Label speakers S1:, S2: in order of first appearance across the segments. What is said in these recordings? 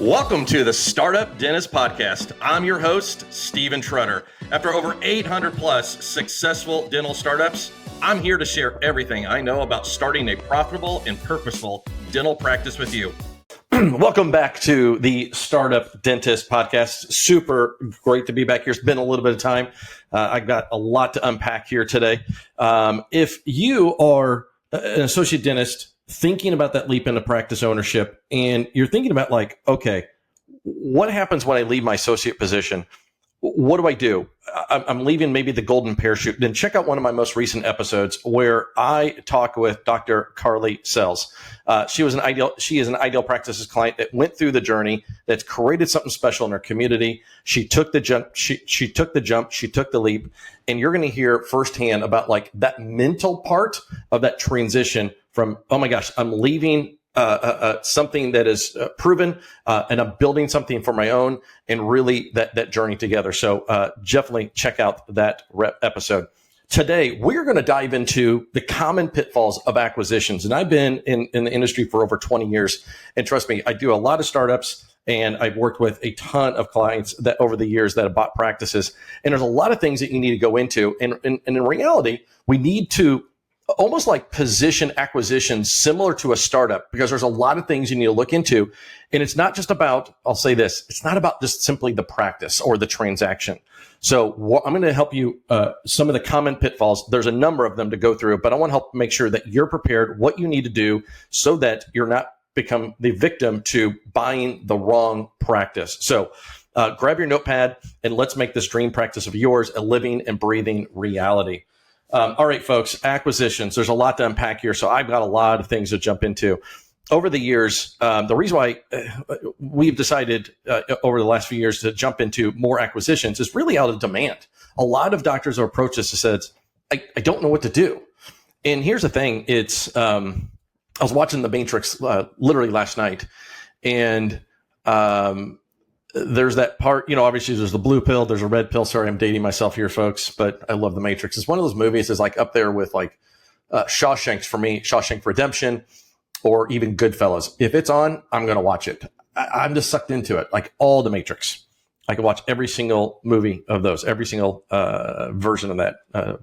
S1: Welcome to the Startup Dentist Podcast. I'm your host, Stephen Trutter. After over 800 plus successful dental startups, I'm here to share everything I know about starting a profitable and purposeful dental practice with you. Welcome back to the Startup Dentist Podcast. Super great to be back here. It's been a little bit of time. I've got a lot to unpack here today. If you are an associate dentist thinking about that leap into practice ownership, and you're thinking about like, okay, what happens when I leave my associate position? What do I do? I'm leaving maybe the golden parachute. Then check out one of my most recent episodes where I talk with Dr. Carly Sells. She is an ideal practices client that went through the journey, that's created something special in her community. She took the jump. She took the leap, and you're going to hear firsthand about like that mental part of that transition from, oh my gosh, I'm leaving something that is proven, and I'm building something for my own, and really that journey together. So definitely check out that episode. Today, we're going to dive into the common pitfalls of acquisitions. And I've been in the industry for over 20 years. And trust me, I do a lot of startups, and I've worked with a ton of clients that over the years that have bought practices. And there's a lot of things that you need to go into. And in reality, we need to almost like position acquisitions similar to a startup, because there's a lot of things you need to look into. And it's not just about, I'll say this, it's not about just simply the practice or the transaction. So I'm going to help you some of the common pitfalls. There's a number of them to go through, but I want to help make sure that you're prepared, what you need to do so that you're not become the victim to buying the wrong practice. So grab your notepad and let's make this dream practice of yours a living and breathing reality. All right, folks, acquisitions. There's a lot to unpack here, so I've got a lot of things to jump into. Over the years, the reason why we've decided over the last few years to jump into more acquisitions is really out of demand. A lot of doctors or approach us and said, I don't know what to do. And here's the thing. It's I was watching The Matrix literally last night, and there's that part, obviously there's the blue pill, there's a red pill. Sorry, I'm dating myself here, folks, but I love The Matrix. It's one of those movies that's like up there with like Shawshank for me, Shawshank Redemption, or even Goodfellas. If it's on, I'm going to watch it. I'm just sucked into it, like all The Matrix. I can watch every single movie of those, every single version of that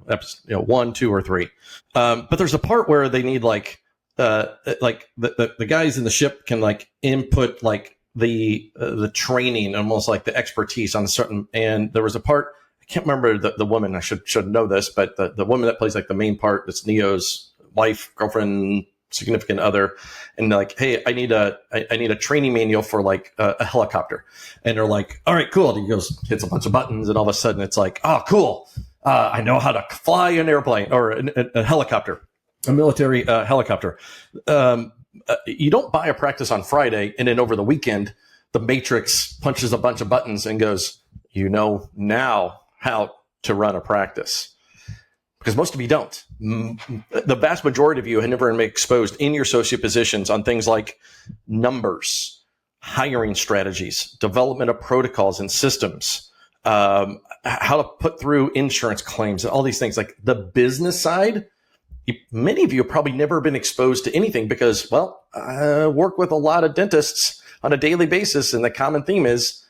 S1: episode, 1, 2, or 3. But there's a part where they need like the guys in the ship can like input like the training, almost like the expertise on a certain, and there was a part, I can't remember the woman, I should know this, but the woman that plays like the main part, that's Neo's wife, girlfriend, significant other, and they're like, hey, I need a training manual for like a helicopter. And they're like, all right, cool. And he goes, hits a bunch of buttons, and all of a sudden it's like, oh, cool. I know how to fly an airplane or a helicopter, a military helicopter. You don't buy a practice on Friday, and then over the weekend, the Matrix punches a bunch of buttons and goes, now how to run a practice. Because most of you don't. The vast majority of you have never been exposed in your associate positions on things like numbers, hiring strategies, development of protocols and systems, how to put through insurance claims, and all these things. Like the business side, many of you have probably never been exposed to anything because, well, I work with a lot of dentists on a daily basis, and the common theme is,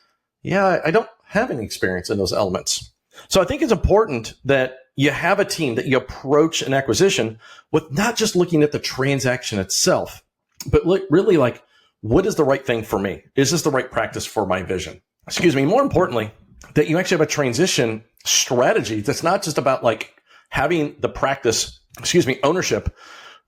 S1: I don't have any experience in those elements. So I think it's important that you have a team, that you approach an acquisition with not just looking at the transaction itself, but really like, what is the right thing for me? Is this the right practice for my vision? More importantly, that you actually have a transition strategy that's not just about like having the practice ownership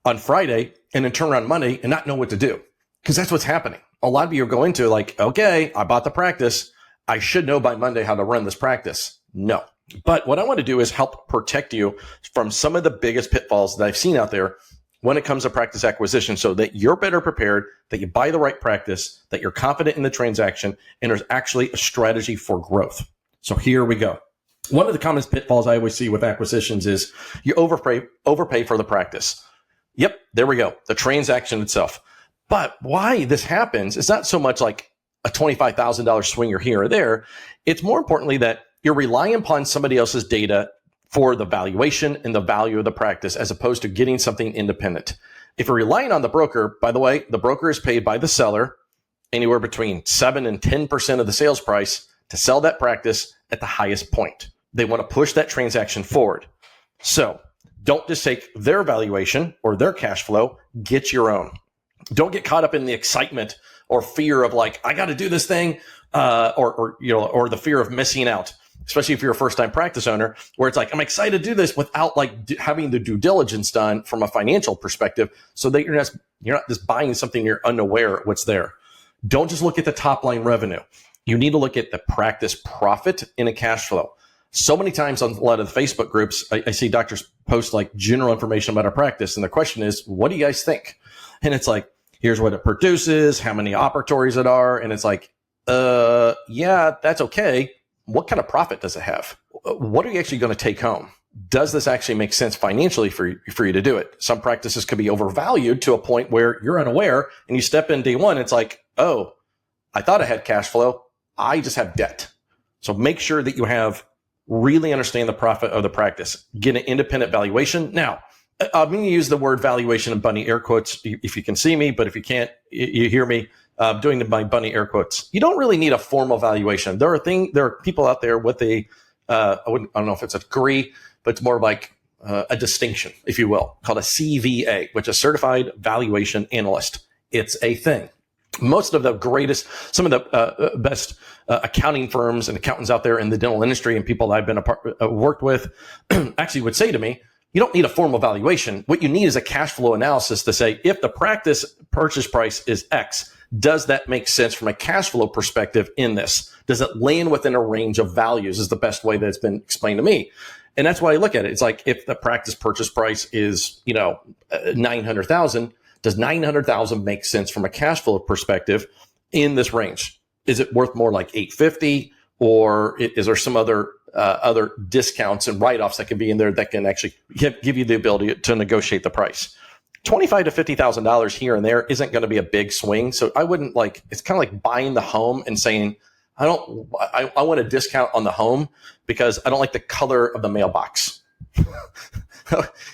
S1: on Friday and then turn around Monday and not know what to do. Because that's what's happening. A lot of you are going to like, okay, I bought the practice. I should know by Monday how to run this practice. No. But what I want to do is help protect you from some of the biggest pitfalls that I've seen out there when it comes to practice acquisition, so that you're better prepared, that you buy the right practice, that you're confident in the transaction, and there's actually a strategy for growth. So here we go. One of the common pitfalls I always see with acquisitions is you overpay for the practice. Yep, there we go. The transaction itself. But why this happens is not so much like a $25,000 swinger here or there. It's more importantly that you're relying upon somebody else's data for the valuation and the value of the practice, as opposed to getting something independent. If you're relying on the broker, by the way, the broker is paid by the seller anywhere between 7 and 10% of the sales price to sell that practice at the highest point. They want to push that transaction forward. So don't just take their valuation or their cash flow, get your own. Don't get caught up in the excitement or fear of like, I got to do this thing, or the fear of missing out, especially if you're a first-time practice owner, where it's like, I'm excited to do this without like having the due diligence done from a financial perspective, so that you're not just buying something you're unaware of what's there. Don't just look at the top line revenue. You need to look at the practice profit in a cash flow. So many times on a lot of the Facebook groups, I see doctors post like general information about our practice. And the question is, what do you guys think? And it's like, here's what it produces, how many operatories it are. And it's like, yeah, that's okay. What kind of profit does it have? What are you actually going to take home? Does this actually make sense financially for you to do it? Some practices could be overvalued to a point where you're unaware and you step in day one. It's like, oh, I thought I had cash flow. I just have debt. So make sure that you really understand the profit of the practice. Get an independent valuation. Now, I'm going to use the word valuation in bunny air quotes if you can see me, but if you can't, you hear me doing my bunny air quotes. You don't really need a formal valuation. There are people out there with I don't know if it's a degree, but it's more like a distinction, if you will, called a CVA, which is Certified Valuation Analyst. It's a thing. Most of some of the best accounting firms and accountants out there in the dental industry and people that I've been worked with actually would say to me, you don't need a formal valuation. What you need is a cash flow analysis to say, if the practice purchase price is X, does that make sense from a cash flow perspective in this? Does it land within a range of values is the best way that it's been explained to me. And that's why I look at it. It's like, if the practice purchase price is, $900,000, does $900,000 make sense from a cash flow perspective in this range? Is it worth more like $850, or is there some other discounts and write-offs that can be in there that can actually give you the ability to negotiate the price? $25,000 to $50,000 here and there isn't going to be a big swing. So I wouldn't it's kind of like buying the home and saying, I want a discount on the home because I don't like the color of the mailbox.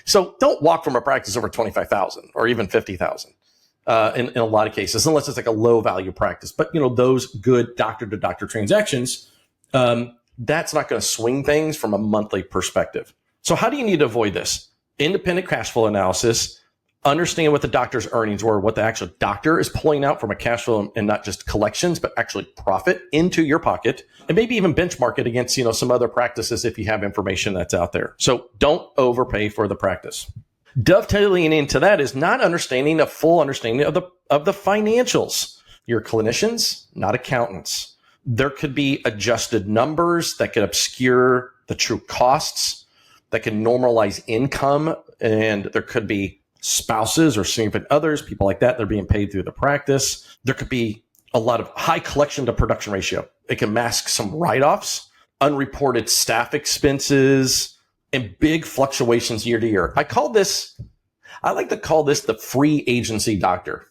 S1: So don't walk from a practice over $25,000 or even $50,000 in a lot of cases, unless it's like a low value practice. But those good doctor to doctor transactions, that's not going to swing things from a monthly perspective. So how do you need to avoid this? Independent cash flow analysis. Understand what the doctor's earnings were, what the actual doctor is pulling out from a cash flow, and not just collections, but actually profit into your pocket, and maybe even benchmark it against, some other practices if you have information that's out there. So don't overpay for the practice. Dovetailing into that is not understanding a full understanding of the financials. You're clinicians, not accountants. There could be adjusted numbers that could obscure the true costs, that can normalize income, and there could be spouses or significant others, people like that, they're being paid through the practice. There could be a lot of high collection to production ratio. It can mask some write-offs, unreported staff expenses, and big fluctuations year to year. I like to call this the free agency doctor.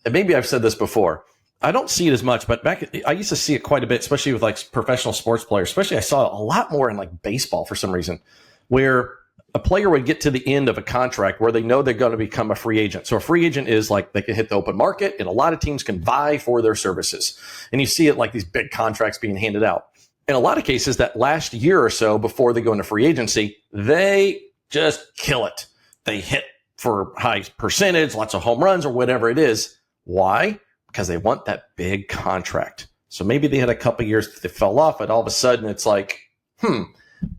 S1: And maybe I've said this before. I don't see it as much, but I used to see it quite a bit, especially with like professional sports players. Especially I saw a lot more in like baseball for some reason, where a player would get to the end of a contract where they know they're going to become a free agent. So a free agent is like they can hit the open market, and a lot of teams can vie for their services. And you see it like these big contracts being handed out. In a lot of cases, that last year or so before they go into free agency, they just kill it. They hit for high percentage, lots of home runs or whatever it is. Why? Because they want that big contract. So maybe they had a couple of years that they fell off, but all of a sudden it's like,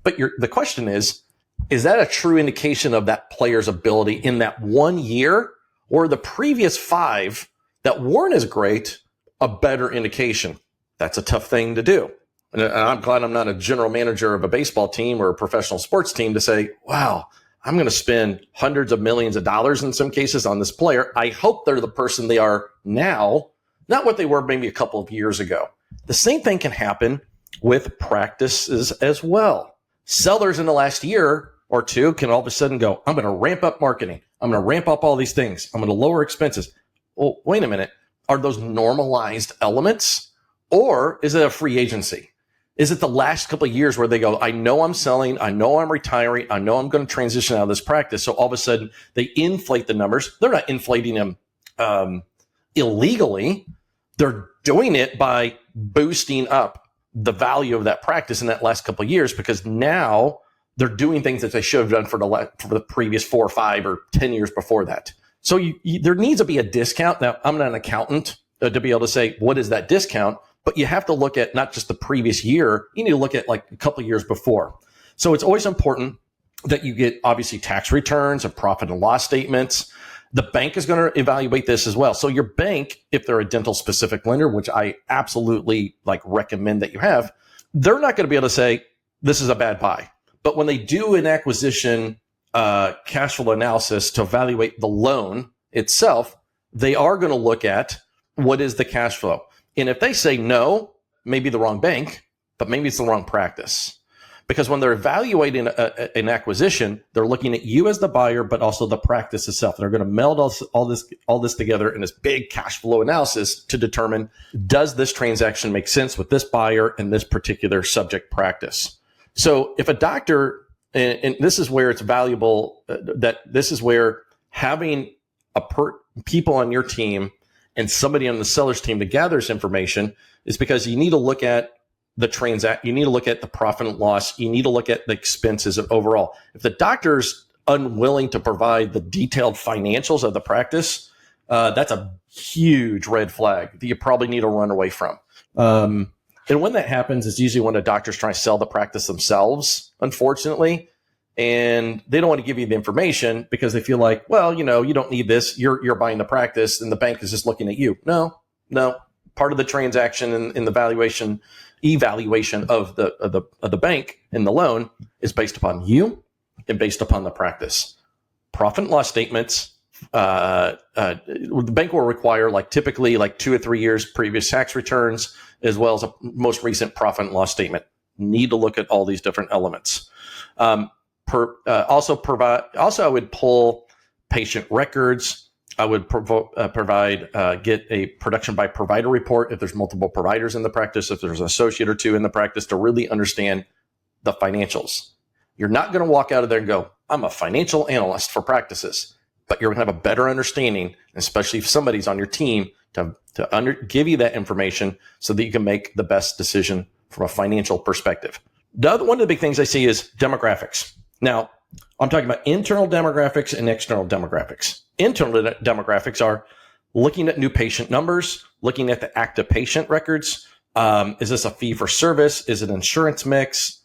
S1: But the question is that a true indication of that player's ability in that 1 year, or the previous 5 that weren't as great, a better indication? That's a tough thing to do. And I'm glad I'm not a general manager of a baseball team or a professional sports team to say, wow, I'm going to spend hundreds of millions of dollars in some cases on this player. I hope they're the person they are now, not what they were maybe a couple of years ago. The same thing can happen with practices as well. Sellers in the last year or two can all of a sudden go, I'm going to ramp up marketing. I'm going to ramp up all these things. I'm going to lower expenses. Well, wait a minute. Are those normalized elements, or is it a free agency? Is it the last couple of years where they go, I know I'm selling, I know I'm retiring, I know I'm going to transition out of this practice. So all of a sudden they inflate the numbers. They're not inflating them illegally. They're doing it by boosting up the value of that practice in that last couple of years, because now they're doing things that they should have done for the previous 4 or 5 or 10 years before that. So there needs to be a discount. Now, I'm not an accountant to be able to say, what is that discount? But you have to look at not just the previous year. You need to look at like a couple of years before. So it's always important that you get obviously tax returns and profit and loss statements. The bank is going to evaluate this as well. So your bank, if they're a dental specific lender, which I absolutely like recommend that you have, they're not going to be able to say this is a bad buy. But when they do an acquisition cash flow analysis to evaluate the loan itself, they are going to look at what is the cash flow. And if they say no, maybe the wrong bank, but maybe it's the wrong practice. Because when they're evaluating an acquisition, they're looking at you as the buyer, but also the practice itself. They're going to meld all this together in this big cash flow analysis to determine, does this transaction make sense with this buyer and this particular subject practice? So if a doctor, and this is where it's valuable, that this is where having people on your team and somebody on the seller's team to gather this information is because you need to look at you need to look at the profit and loss. You need to look at the expenses of overall. If the doctor's unwilling to provide the detailed financials of the practice, that's a huge red flag that you probably need to run away from. And when that happens, it's usually when a doctor's trying to sell the practice themselves, unfortunately. And they don't want to give you the information because they feel like, well, you don't need this. You're buying the practice and the bank is just looking at you. No. Part of the transaction in the evaluation of the bank and the loan is based upon you and based upon the practice. Profit and loss statements, the bank will require typically 2 or 3 years previous tax returns, as well as a most recent profit and loss statement. Need to look at all these different elements. Also, I would pull patient records. I would get a production by provider report if there's multiple providers in the practice, if there's an associate or two in the practice, to really understand the financials. You're not going to walk out of there and go, I'm a financial analyst for practices, but you're going to have a better understanding, especially if somebody's on your team, to give you that information so that you can make the best decision from a financial perspective. One of the big things I see is demographics. Now, I'm talking about internal demographics and external demographics. Internal demographics are looking at new patient numbers, looking at the active patient records. Is this a fee for service? Is it an insurance mix?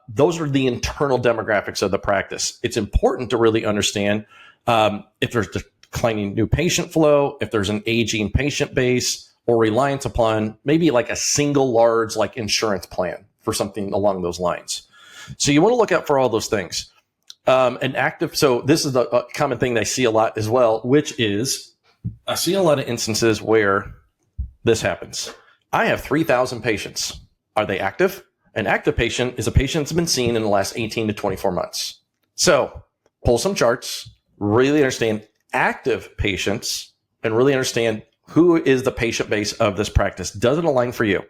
S1: Those are the internal demographics of the practice. It's important to really understand if there's declining new patient flow, if there's an aging patient base, or reliance upon maybe a single large insurance plan for something along those lines. So you want to look out for all those things. So this is a common thing that I see a lot as well, which is I see a lot of instances where this happens. I have 3,000 patients. Are they active? An active patient is a patient that's been seen in the last 18 to 24 months. So pull some charts, really understand active patients, and really understand who is the patient base of this practice. Does it align for you?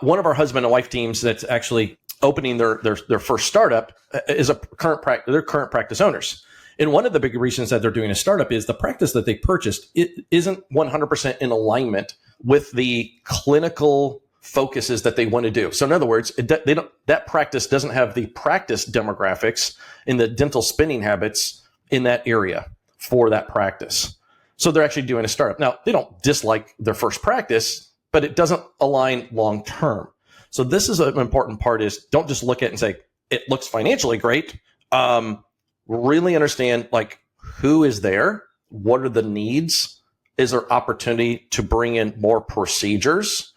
S1: One of our husband and wife teams that's actually opening their first startup is they're current practice owners. And one of the big reasons that they're doing a startup is the practice that they purchased, it isn't 100% in alignment with the clinical focuses that they want to do. So in other words, that practice doesn't have the practice demographics and the dental spending habits in that area for that practice. So they're actually doing a startup. Now, they don't dislike their first practice, but it doesn't align long term. So this is an important part, is don't just look at it and say, it looks financially great. Really understand who is there, what are the needs, is there opportunity to bring in more procedures,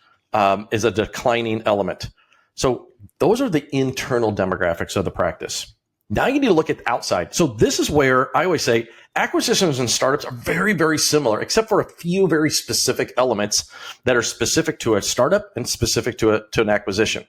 S1: is a declining element. So those are the internal demographics of the practice. Now you need to look at the outside. So this is where I always say acquisitions and startups are very, very similar, except for a few very specific elements that are specific to a startup and specific to an acquisition.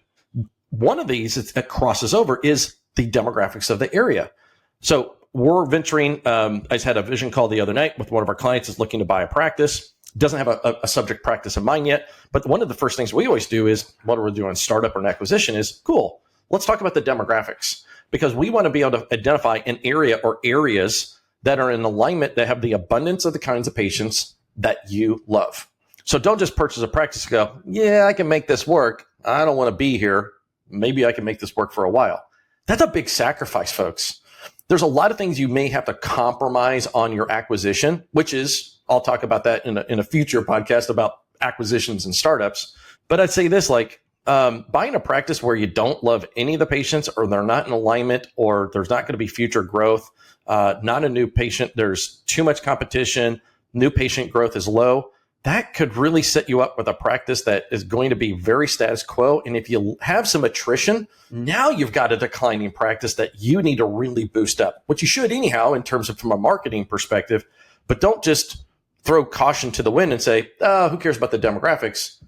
S1: One of these that crosses over is the demographics of the area. So we're venturing. I just had a vision call the other night with one of our clients that's looking to buy a practice. Doesn't have a subject practice in mind yet. But one of the first things we always do is, what we're doing startup or an acquisition, is cool. Let's talk about the demographics, because we want to be able to identify an area or areas that are in alignment, that have the abundance of the kinds of patients that you love. So don't just purchase a practice and go, yeah, I can make this work. I don't want to be here. Maybe I can make this work for a while. That's a big sacrifice, folks. There's a lot of things you may have to compromise on your acquisition, which is, I'll talk about that in a future podcast about acquisitions and startups. But I'd say this, like, buying a practice where you don't love any of the patients, or they're not in alignment, or there's not going to be future growth, not a new patient, there's too much competition, new patient growth is low, that could really set you up with a practice that is going to be very status quo. And if you have some attrition, now you've got a declining practice that you need to really boost up, which you should anyhow in terms of from a marketing perspective. But don't just throw caution to the wind and say, oh, who cares about the demographics?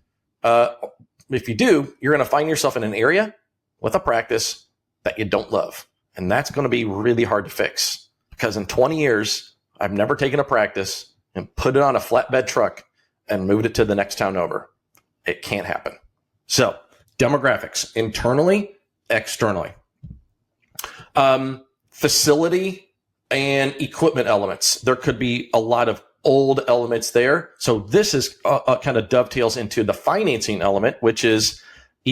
S1: If you do, you're going to find yourself in an area with a practice that you don't love. And that's going to be really hard to fix, because in 20 years, I've never taken a practice and put it on a flatbed truck and moved it to the next town over. It can't happen. So demographics, internally, externally. Facility and equipment elements. There could be a lot of old elements there. So this is kind of dovetails into the financing element, which is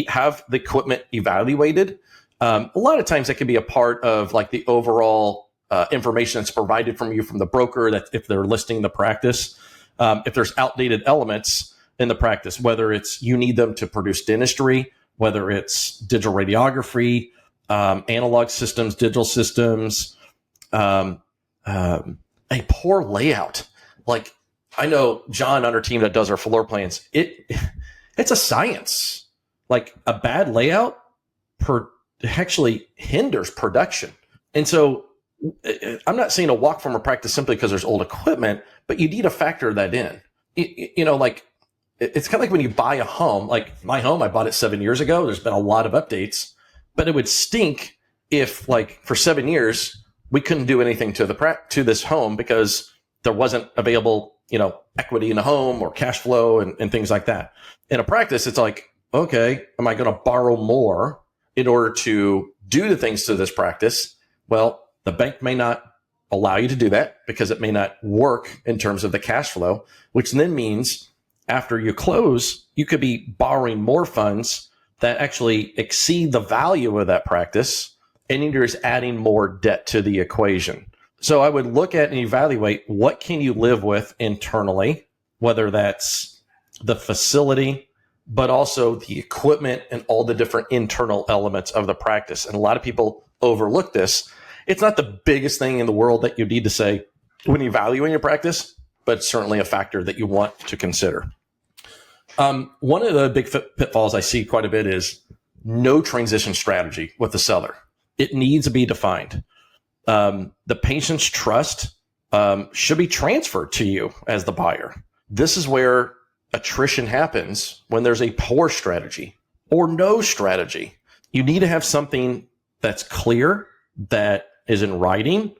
S1: have the equipment evaluated. A lot of times that can be a part of like the overall information that's provided from you from the broker, that if they're listing the practice. If there's outdated elements in the practice, whether it's you need them to produce dentistry, whether it's digital radiography, analog systems, digital systems, a poor layout. Like, I know John on our team that does our floor plans. It's a science. Like, a bad layout actually hinders production. And so I'm not saying to walk from a practice simply because there's old equipment, but you need to factor that in. Like, it's kind of like when you buy a home. Like my home, I bought it 7 years ago. There's been a lot of updates, but it would stink if, like, for 7 years we couldn't do anything to this home because there wasn't available, equity in the home or cash flow and things like that. In a practice, it's like, okay, am I going to borrow more in order to do the things to this practice? Well, the bank may not allow you to do that because it may not work in terms of the cash flow, which then means after you close, you could be borrowing more funds that actually exceed the value of that practice, and you're just adding more debt to the equation. So I would look at and evaluate what can you live with internally, whether that's the facility, but also the equipment and all the different internal elements of the practice. And a lot of people overlook this. It's not the biggest thing in the world that you need to say when evaluating your practice, but it's certainly a factor that you want to consider. One of the big pitfalls I see quite a bit is no transition strategy with the seller. It needs to be defined. The patient's trust should be transferred to you as the buyer. This is where attrition happens when there's a poor strategy or no strategy. You need to have something that's clear, that is in writing,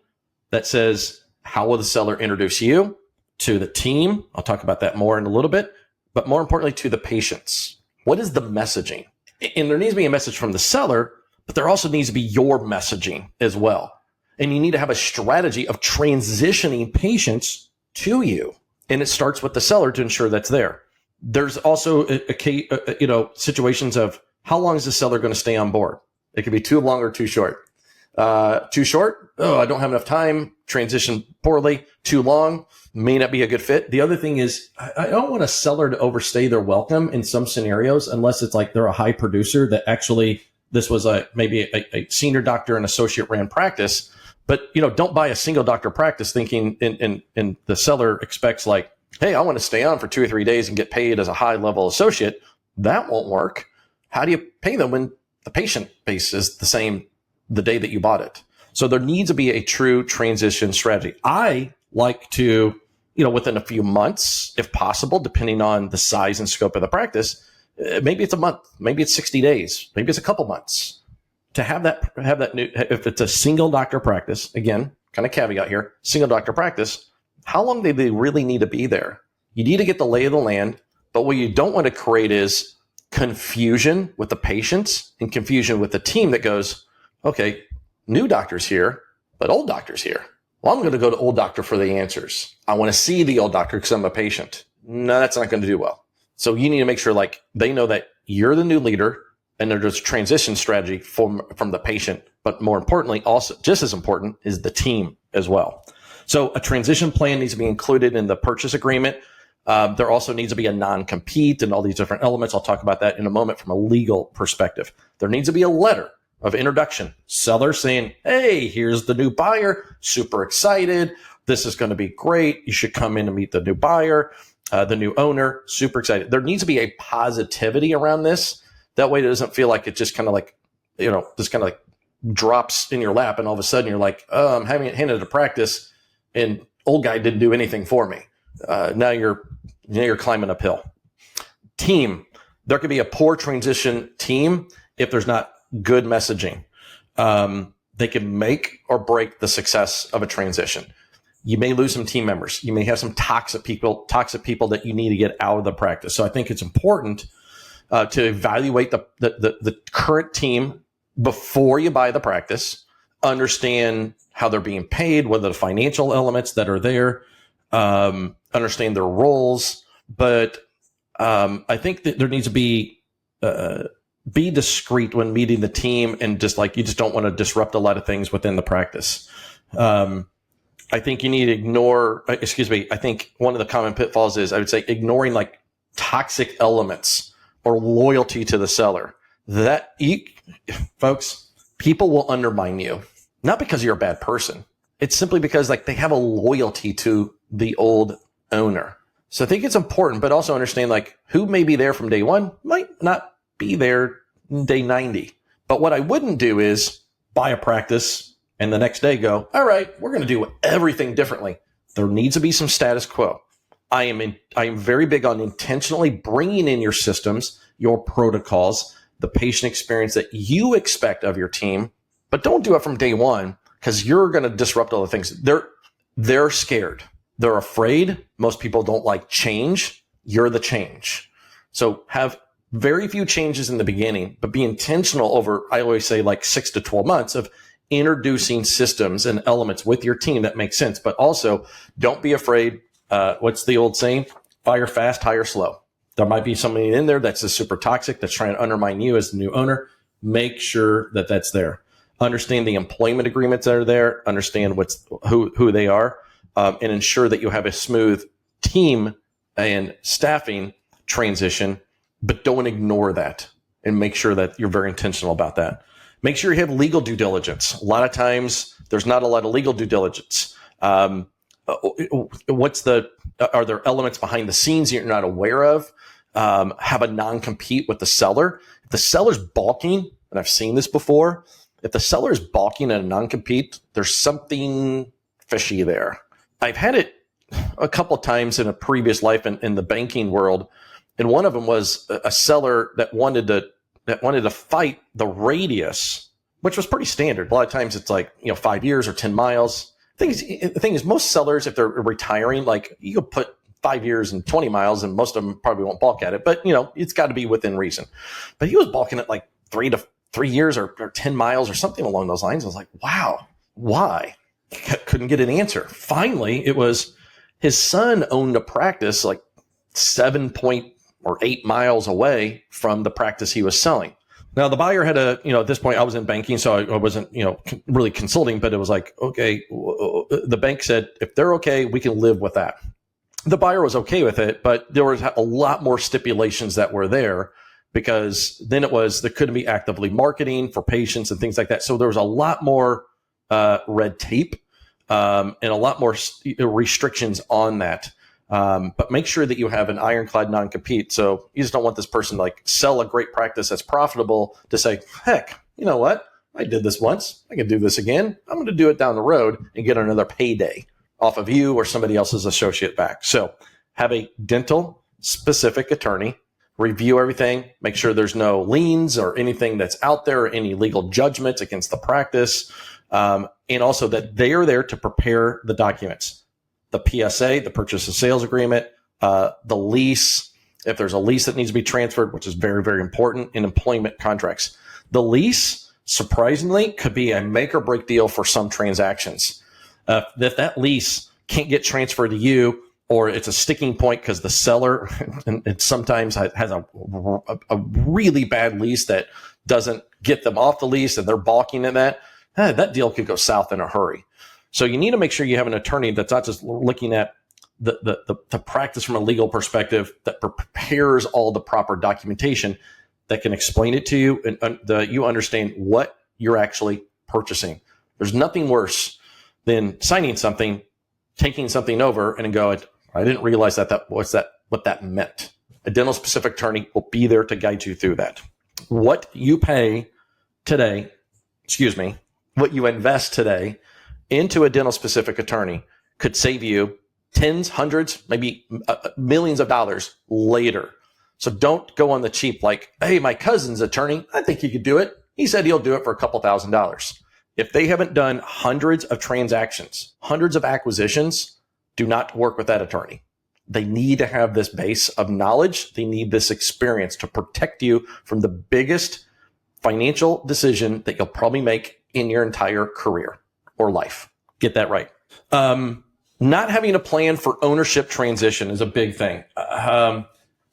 S1: that says, how will the seller introduce you to the team? I'll talk about that more in a little bit, but more importantly, to the patients. What is the messaging? And there needs to be a message from the seller, but there also needs to be your messaging as well. And you need to have a strategy of transitioning patients to you. And it starts with the seller to ensure that's there. There's also situations of how long is the seller going to stay on board? It could be too long or too short. Too short, oh, I don't have enough time, transition poorly. Too long, may not be a good fit. The other thing is, I don't want a seller to overstay their welcome in some scenarios, unless it's like they're a high producer that actually, this was maybe a senior doctor and associate ran practice. But, don't buy a single doctor practice thinking and the seller expects like, hey, I want to stay on for 2 or 3 days and get paid as a high level associate. That won't work. How do you pay them when the patient base is the same the day that you bought it? So there needs to be a true transition strategy. I like to, within a few months, if possible, depending on the size and scope of the practice, maybe it's a month, maybe it's 60 days, maybe it's a couple months to have that new, if it's a single doctor practice, again, kind of caveat here, single doctor practice, how long do they really need to be there? You need to get the lay of the land, but what you don't want to create is confusion with the patients and confusion with the team that goes, okay, new doctor's here, but old doctor's here. Well, I'm going to go to old doctor for the answers. I want to see the old doctor because I'm a patient. no, that's not going to do well. So you need to make sure like they know that you're the new leader and there's a transition strategy from the patient. But more importantly, also just as important is the team as well. So a transition plan needs to be included in the purchase agreement. There also needs to be a non-compete and all these different elements. I'll talk about that in a moment from a legal perspective. There needs to be a letter of introduction. Seller saying, hey, here's the new buyer. Super excited. This is going to be great. You should come in and meet the new buyer, the new owner. Super excited. There needs to be a positivity around this. That way it doesn't feel like it just kind of like, just kind of like drops in your lap. And all of a sudden you're like, oh, I'm having it handed to practice and old guy didn't do anything for me. Now you're climbing uphill. Team. There could be a poor transition team if there's not good messaging. They can make or break the success of a transition. You may lose some team members. You may have some toxic people that you need to get out of the practice. So I think it's important to evaluate the current team before you buy the practice. Understand how they're being paid, what are the financial elements that are there. Understand their roles, but I think that there needs to be discreet when meeting the team, and just like you just don't want to disrupt a lot of things within the practice. I think you need to ignore. I think one of the common pitfalls is I would say ignoring like toxic elements or loyalty to the seller. Folks, people will undermine you not because you're a bad person. It's simply because like they have a loyalty to the old owner. So I think it's important, but also understand like who may be there from day one might not be there day 90. But what I wouldn't do is buy a practice and the next day go, all right, we're going to do everything differently. There needs to be some status quo. I am very big on intentionally bringing in your systems, your protocols, the patient experience that you expect of your team, but don't do it from day one because you're going to disrupt all the things. They're scared. They're afraid. Most people don't like change. You're the change. So have very few changes in the beginning, but be intentional over, I always say like 6 to 12 months of introducing systems and elements with your team that make sense. But also don't be afraid. What's the old saying? Fire fast, hire slow. There might be somebody in there that's just super toxic that's trying to undermine you as the new owner. Make sure that that's there. Understand the employment agreements that are there. Understand who they are. And ensure that you have a smooth team and staffing transition, but don't ignore that and make sure that you're very intentional about that. Make sure you have legal due diligence. A lot of times there's not a lot of legal due diligence. Are there elements behind the scenes you're not aware of? Have a non-compete with the seller. If the seller's balking, and I've seen this before, if the seller is balking at a non-compete, there's something fishy there. I've had it a couple of times in a previous life in the banking world, and one of them was a seller that wanted to fight the radius, which was pretty standard. A lot of times it's like 5 years or 10 miles. The thing is, most sellers, if they're retiring, like you could put 5 years and 20 miles, and most of them probably won't balk at it. But it's got to be within reason. But he was balking at like 3 years or 10 miles or something along those lines. I was like, wow, why? Couldn't get an answer. Finally, it was his son owned a practice like 7.8 miles away from the practice he was selling. Now, the buyer had at this point, I was in banking, so I wasn't, really consulting, but it was like, okay, the bank said, if they're okay, we can live with that. The buyer was okay with it, but there was a lot more stipulations that were there because then there couldn't be actively marketing for patients and things like that. So there was a lot more red tape and a lot more restrictions on that. But make sure that you have an ironclad non-compete. So you just don't want this person to like sell a great practice that's profitable to say, heck, you know what? I did this once. I can do this again. I'm going to do it down the road and get another payday off of you or somebody else's associate back. So have a dental specific attorney review everything, make sure there's no liens or anything that's out there, or any legal judgments against the practice. And also that they are there to prepare the documents, the PSA, the purchase and sales agreement, the lease, if there's a lease that needs to be transferred, which is very, very important in employment contracts. The lease, surprisingly, could be a make or break deal for some transactions. If that lease can't get transferred to you, or it's a sticking point because the seller and it sometimes has a really bad lease that doesn't get them off the lease and they're balking at that deal could go south in a hurry. So you need to make sure you have an attorney that's not just looking at the practice from a legal perspective, that prepares all the proper documentation, that can explain it to you and you understand what you're actually purchasing. There's nothing worse than signing something, taking something over and going, I didn't realize what that meant. A dental specific attorney will be there to guide you through that. What you pay today, what you invest today into a dental specific attorney could save you tens, hundreds, maybe millions of dollars later. So don't go on the cheap like, hey, my cousin's attorney, I think he could do it. He said he'll do it for a couple $1,000s. If they haven't done hundreds of transactions, hundreds of acquisitions, do not work with that attorney. They need to have this base of knowledge. They need this experience to protect you from the biggest financial decision that you'll probably make in your entire career or life. Get that right. Not having a plan for ownership transition is a big thing. Kind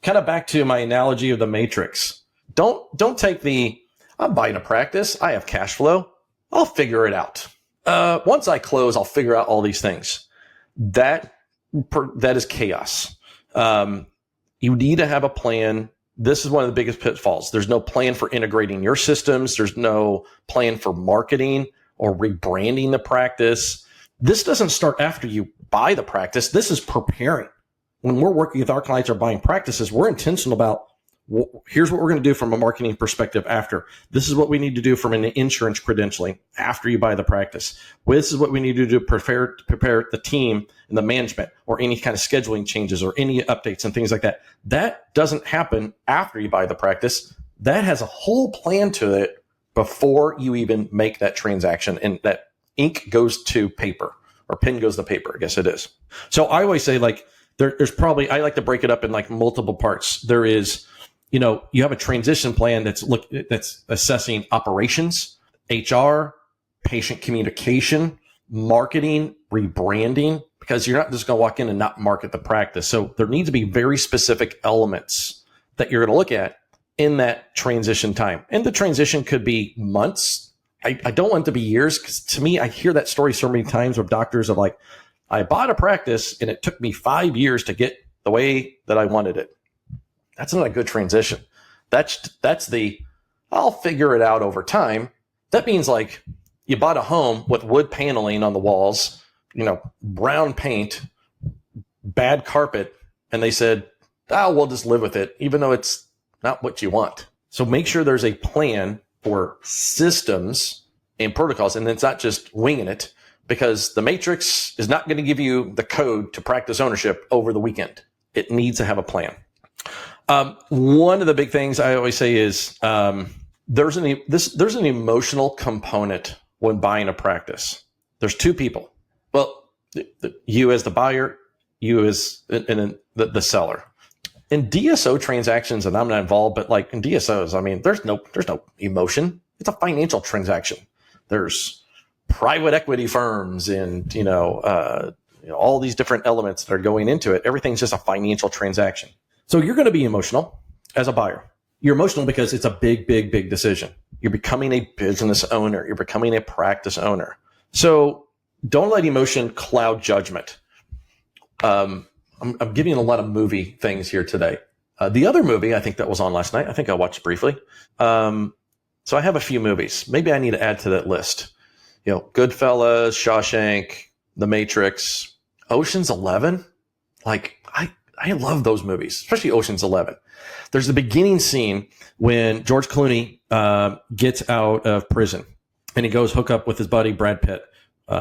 S1: of back to my analogy of the Matrix. Don't take I'm buying a practice. I have cash flow. I'll figure it out. Once I close, I'll figure out all these things. That is chaos. You need to have a plan. This is one of the biggest pitfalls. There's no plan for integrating your systems. There's no plan for marketing or rebranding the practice. This doesn't start after you buy the practice. This is preparing. When we're working with our clients or buying practices, we're intentional about here's what we're going to do from a marketing perspective after. This is what we need to do from an insurance credentialing after you buy the practice. This is what we need to do to prepare the team and the management or any kind of scheduling changes or any updates and things like that. That doesn't happen after you buy the practice. That has a whole plan to it before you even make that transaction, and that ink goes to paper or pen goes to paper. I guess it is. So I always say there's probably, I like to break it up in multiple parts. There is, you have a transition plan that's assessing operations, HR, patient communication, marketing, rebranding, because you're not just going to walk in and not market the practice. So there needs to be very specific elements that you're going to look at in that transition time. And the transition could be months. I don't want it to be years, because to me, I hear that story so many times with doctors of I bought a practice and it took me 5 years to get the way that I wanted it. That's not a good transition. That's I'll figure it out over time. That means you bought a home with wood paneling on the walls, brown paint, bad carpet, and they said, we'll just live with it, even though it's not what you want. So make sure there's a plan for systems and protocols, and it's not just winging it, because the Matrix is not going to give you the code to practice ownership over the weekend. It needs to have a plan. One of the big things I always say is there's an emotional component when buying a practice. There's two people. Well, you as the buyer, you as the seller. In DSO transactions, and I'm not involved, but in DSOs, there's no emotion. It's a financial transaction. There's private equity firms and all these different elements that are going into it. Everything's just a financial transaction. So you're going to be emotional as a buyer. You're emotional because it's a big, big, big decision. You're becoming a business owner. You're becoming a practice owner. So don't let emotion cloud judgment. I'm giving you a lot of movie things here today. The other movie I think that was on last night, I think I watched briefly. So I have a few movies. Maybe I need to add to that list. Goodfellas, Shawshank, The Matrix, Ocean's 11. I love those movies, especially Ocean's 11. There's the beginning scene when George Clooney gets out of prison and he goes hook up with his buddy Brad Pitt.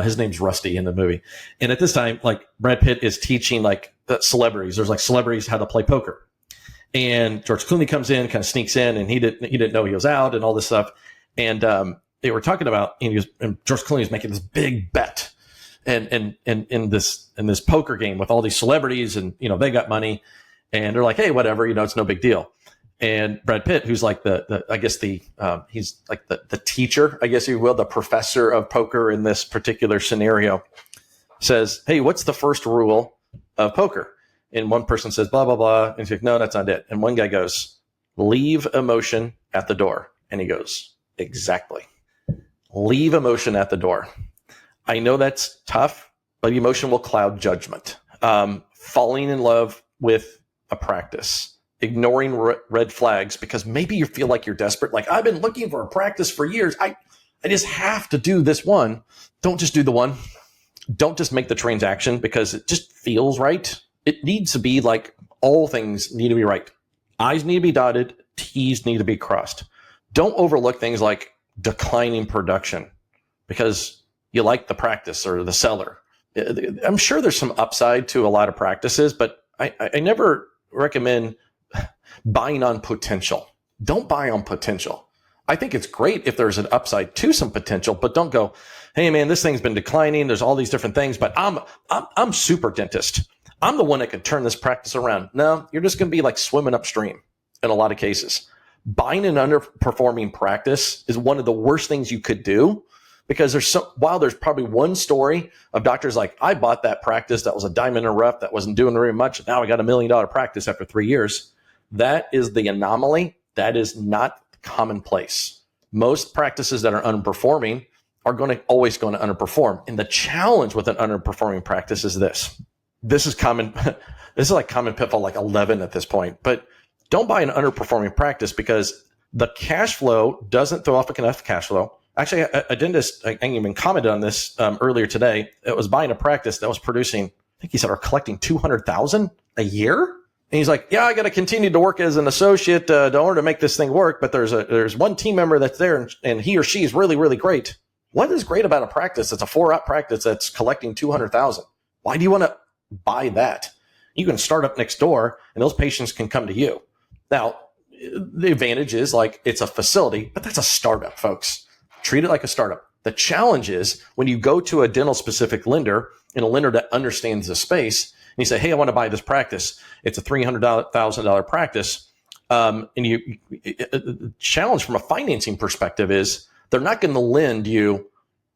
S1: His name's Rusty in the movie. And at this time, Brad Pitt is teaching the celebrities. There's Celebrities how to play poker. And George Clooney comes in, kind of sneaks in, and he didn't know he was out and all this stuff. And they were talking about, and George Clooney is making this big bet. And in this poker game with all these celebrities, and they got money, and they're like, hey, whatever, it's no big deal. And Brad Pitt, who's he's the teacher, I guess you will, the professor of poker in this particular scenario, says, hey, what's the first rule of poker. And one person says, blah, blah, blah. And he's like, no, that's not it. And one guy goes, leave emotion at the door. And he goes, exactly. Leave emotion at the door. I know that's tough, but emotion will cloud judgment. Falling in love with a practice, ignoring red flags because maybe you feel like you're desperate. Like, I've been looking for a practice for years. I just have to do this one. Don't just do the one. Don't just make the transaction because it just feels right. It needs to be like all things need to be right. I's need to be dotted. T's need to be crossed. Don't overlook things like declining production because you like the practice or the seller. I'm sure there's some upside to a lot of practices, but I never recommend buying on potential. Don't buy on potential. I think it's great if there's an upside to some potential, but don't go, hey man, this thing's been declining. There's all these different things, but I'm super dentist. I'm the one that could turn this practice around. No, you're just going to be like swimming upstream in a lot of cases. Buying an underperforming practice is one of the worst things you could do because while there's probably one story of doctors like, I bought that practice that was a diamond in the rough that wasn't doing very much. Now I got $1 million practice after 3 years. That is the anomaly. That is not commonplace. Most practices that are underperforming are always going to underperform. And the challenge with an underperforming practice is this. This is common. This is like common pitfall like 11 at this point. But don't buy an underperforming practice because the cash flow doesn't throw off enough cash flow. Actually, a dentist, I even commented on this earlier today. It was buying a practice that was producing, I think he said, or collecting $200,000 a year. And he's like, yeah, I got to continue to work as an associate in order to make this thing work. But there's one team member that's there and he or she is really, really great. What is great about a practice that's a 4-op practice that's collecting $200,000? Why do you want to buy that? You can start up next door and those patients can come to you. Now, the advantage is like it's a facility, but that's a startup, folks. Treat it like a startup. The challenge is when you go to a dental specific lender and a lender that understands the space and you say, hey, I want to buy this practice. It's a $300,000 practice. And the challenge from a financing perspective is they're not going to lend you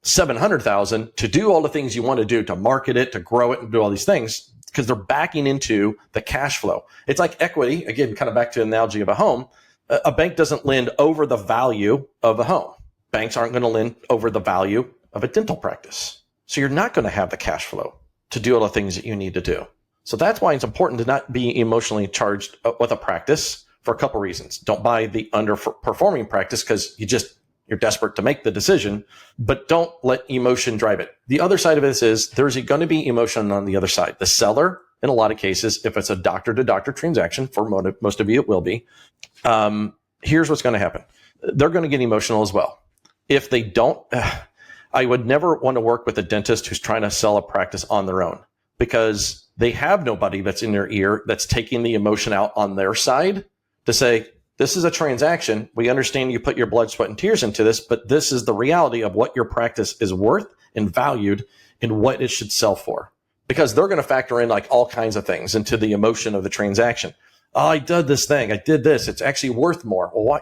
S1: $700,000 to do all the things you want to do, to market it, to grow it and do all these things because they're backing into the cash flow. It's like equity. Again, kind of back to the analogy of a home. A bank doesn't lend over the value of a home. Banks aren't going to lend over the value of a dental practice. So you're not going to have the cash flow to do all the things that you need to do. So that's why it's important to not be emotionally charged with a practice for a couple reasons. Don't buy the underperforming practice because you're desperate to make the decision, but don't let emotion drive it. The other side of this is there's going to be emotion on the other side. The seller, in a lot of cases, if it's a doctor-to-doctor transaction, for most of you it will be, here's what's going to happen. They're going to get emotional as well. If they don't, I would never want to work with a dentist who's trying to sell a practice on their own because they have nobody that's in their ear that's taking the emotion out on their side to say, this is a transaction. We understand you put your blood, sweat, and tears into this, but this is the reality of what your practice is worth and valued and what it should sell for. Because they're going to factor in like all kinds of things into the emotion of the transaction. Oh, I did this thing. I did this. It's actually worth more. Well, why?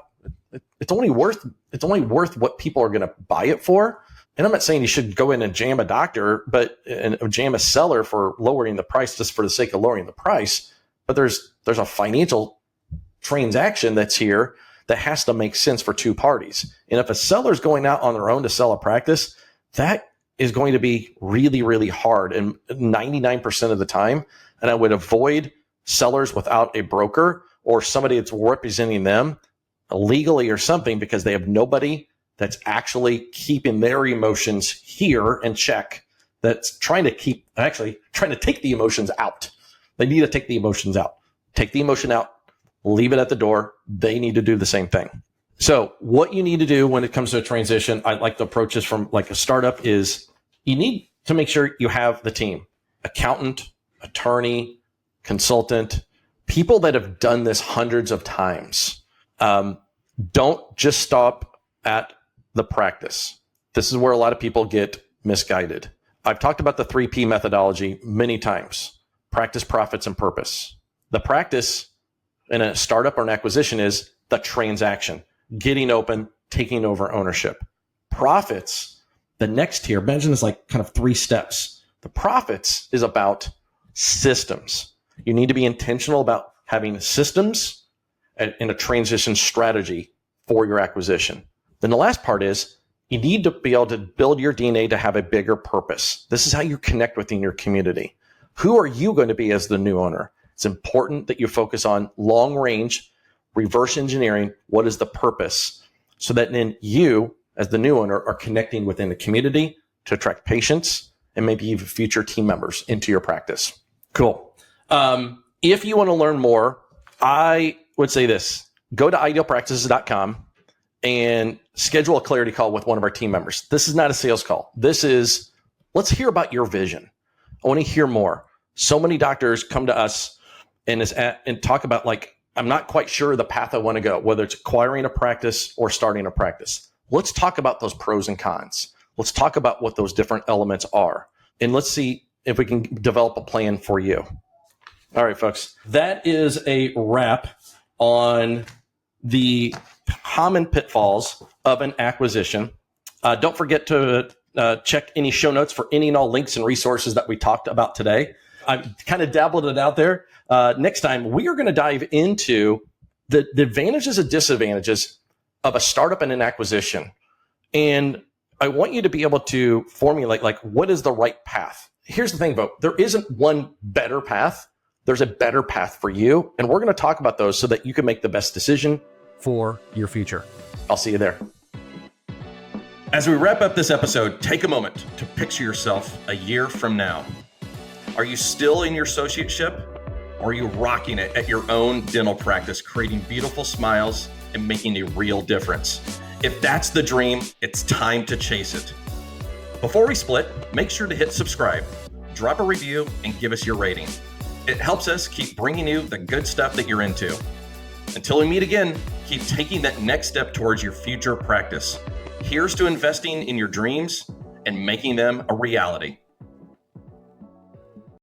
S1: It's only worth what people are going to buy it for. And I'm not saying you should go in and jam a doctor, and jam a seller for lowering the price just for the sake of lowering the price. But there's a financial transaction that's here that has to make sense for two parties. And if a seller's going out on their own to sell a practice, that is going to be really, really hard. And 99% of the time, and I would avoid sellers without a broker or somebody that's representing them legally or something because they have nobody that's actually keeping their emotions here in check, that's trying to take the emotions out. They need to take the emotions out. Take the emotion out, leave it at the door. They need to do the same thing. So what you need to do when it comes to a transition, I like the approaches from like a startup, is you need to make sure you have the team, accountant, attorney, consultant, people that have done this hundreds of times. Don't just stop at the practice. This is where a lot of people get misguided. I've talked about the 3P methodology many times: practice, profits, and purpose. The practice in a startup or an acquisition is the transaction, getting open, taking over ownership. Profits, the next tier, imagine this like kind of 3 steps. The profits is about systems. You need to be intentional about having systems and a transition strategy for your acquisition. Then the last part is you need to be able to build your DNA to have a bigger purpose. This is how you connect within your community. Who are you going to be as the new owner? It's important that you focus on long range, reverse engineering. What is the purpose? So that then you, as the new owner, are connecting within the community to attract patients and maybe even future team members into your practice. Cool. If you want to learn more, I would say this: go to idealpractices.com and schedule a clarity call with one of our team members. This is not a sales call. This is, let's hear about your vision. I want to hear more. So many doctors come to us and talk about, like, I'm not quite sure the path I want to go, whether it's acquiring a practice or starting a practice. Let's talk about those pros and cons. Let's talk about what those different elements are. And let's see if we can develop a plan for you. All right, folks, that is a wrap on the common pitfalls of an acquisition. Don't forget to check any show notes for any and all links and resources that we talked about today. I've kind of dabbled it out there. Next time, we are going to dive into the advantages and disadvantages of a startup and an acquisition. And I want you to be able to formulate, like, what is the right path? Here's the thing, Vote. There isn't one better path. There's a better path for you. And we're going to talk about those so that you can make the best decision
S2: for your future.
S1: I'll see you there. As we wrap up this episode, take a moment to picture yourself a year from now. Are you still in your associateship, or are you rocking it at your own dental practice, creating beautiful smiles and making a real difference? If that's the dream, it's time to chase it. Before we split, make sure to hit subscribe, drop a review, and give us your rating. It helps us keep bringing you the good stuff that you're into. Until we meet again, keep taking that next step towards your future practice. Here's to investing in your dreams and making them a reality.